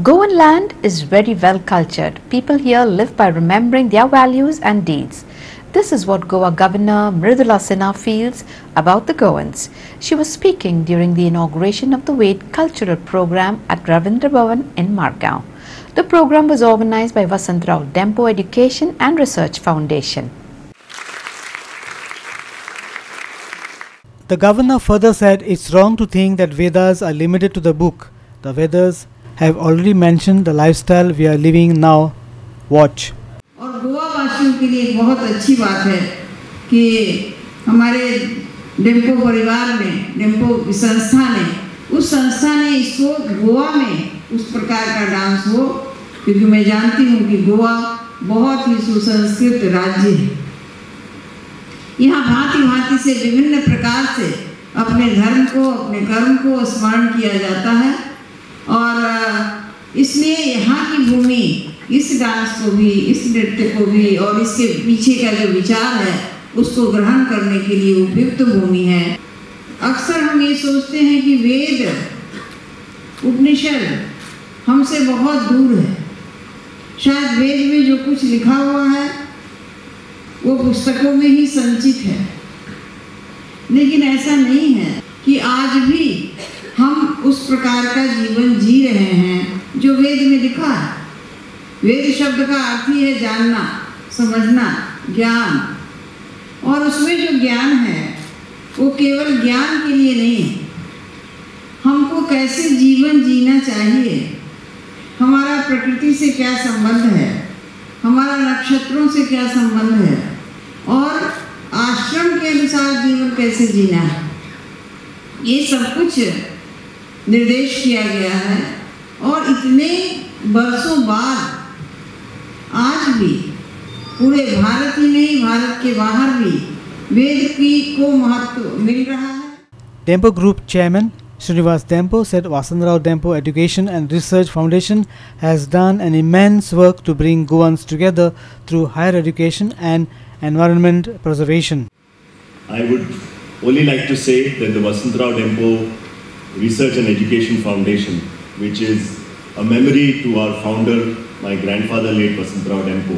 Goan land is very well cultured. People here live by remembering their values and deeds. This is what Goa Governor Mridula Sinha feels about the Goans. She was speaking during the inauguration of the Ved Cultural Program at Ravindra Bhavan in Margao. The program was organized by Vasantrao Dempo Education and Research Foundation. The governor further said it's wrong to think that Vedas are limited to the book. The Vedas have already mentioned the lifestyle we are living now. Watch. और गोवा वासियों के लिए एक बहुत अच्छी बात है कि हमारे डेम्पो परिवार में, डेम्पो संस्था ने, उस संस्था ने इसको गोवा में उस प्रकार का डांस हो, क्योंकि मैं जानती हूँ कि गोवा बहुत ही सुसंस्कृत राज्य है। यहाँ भांति-भांति से विभिन्न प्रकार से अपने धर्म को, अपने कर्म को स्मरण किया जाता है और इसलिए यहाँ की भूमि इस डांस को भी, इस नृत्य को भी और इसके पीछे का जो विचार है उसको ग्रहण करने के लिए उपयुक्त भूमि है। अक्सर हम ये सोचते हैं कि वेद उपनिषद हमसे बहुत दूर है। शायद वेद में जो कुछ लिखा हुआ है वो पुस्तकों में ही संचित है, लेकिन ऐसा नहीं है कि आज भी हम उस प्रकार का जीवन जी रहे हैं जो वेद में लिखा है। वेद शब्द का अर्थ ही है जानना, समझना, ज्ञान, और उसमें जो ज्ञान है वो केवल ज्ञान के लिए नहीं है। हमको कैसे जीवन जीना चाहिए, हमारा प्रकृति से क्या संबंध है, हमारा नक्षत्रों से क्या संबंध है और आश्रम के अनुसार जीवन कैसे जीना है, ये सब कुछ निर्देश किया गया है। और इतने वर्षों बाद आज भी पूरे भारत ही नहीं, भारत के बाहर भी वेद को महत्व मिल रहा है। Dempo Group Chairman Srinivas Dempo said Vasantrao Dempo Education and Research Foundation has done an immense work to bring Goans together through higher education and environment preservation. I would only like to say that the Vasantrao Dempo Research and Education Foundation, which is a memory to our founder, my grandfather late Vasantrao Dempo,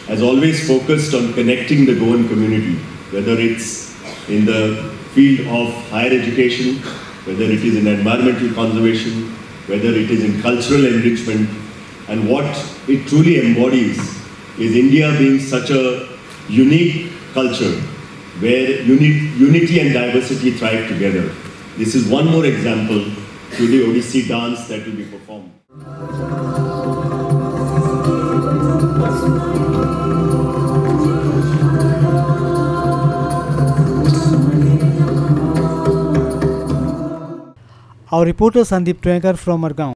has always focused on connecting the Goan community, whether it's in the field of higher education, whether it is in environmental conservation, whether it is in cultural enrichment. And what it truly embodies is India being such a unique culture where unity and diversity thrive together. This is one more example to the Odissi dance that will be performed. Our reporter Sandeep Twankar from Margao.